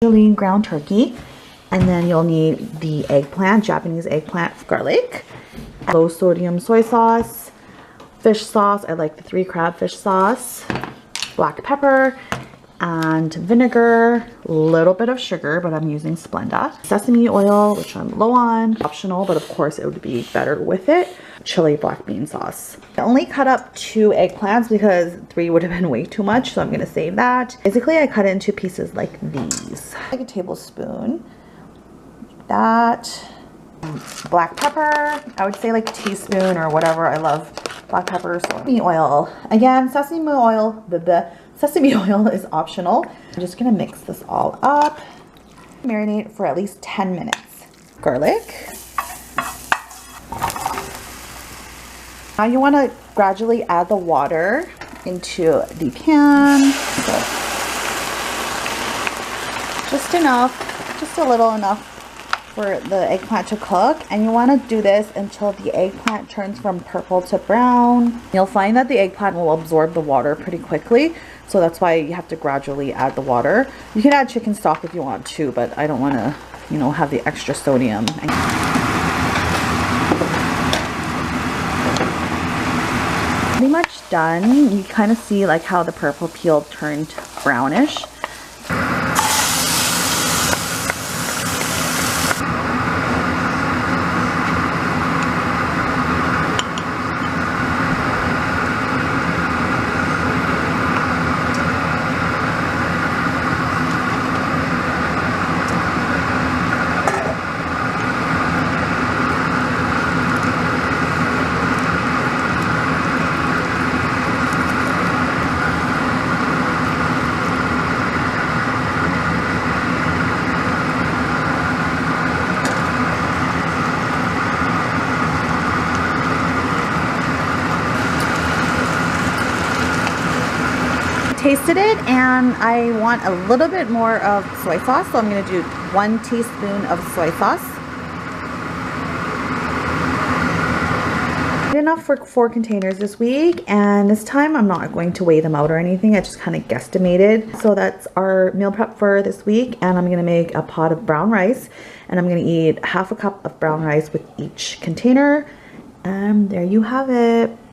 lean ground turkey, and then you'll need the eggplant, Japanese eggplant, garlic, low sodium soy sauce, fish sauce. I like the 3 crab fish sauce, black pepper, and vinegar, a little bit of sugar, but I'm using Splenda. Sesame oil, which I'm low on, optional, but of course it would be better with it. Chili black bean sauce. I only cut up 2 eggplants because 3 would have been way too much, so I'm gonna save that. Basically, I cut it into pieces like these. Like a tablespoon. That. Black pepper, I would say like a teaspoon or whatever. I love black pepper. Sesame oil. Again, sesame oil, sesame oil is optional. I'm just gonna mix this all up. Marinate for at least 10 minutes. Garlic. Now you want to gradually add the water into the pan. So just enough, just a little enough for the eggplant to cook, and you want to do this until the eggplant turns from purple to brown. You'll find that the eggplant will absorb the water pretty quickly, so that's why you have to gradually add the water. You can add chicken stock if you want to, but I don't want to, you know, have the extra sodium. Pretty much done. You kind of see like how the purple peel turned brownish. Tasted it, and I want a little bit more of soy sauce, so I'm going to do 1 teaspoon of soy sauce. Good enough for 4 containers this week, and this time I'm not going to weigh them out or anything. I just kind of guesstimated. So that's our meal prep for this week, and I'm going to make a pot of brown rice, and I'm going to eat half a cup of brown rice with each container, and there you have it.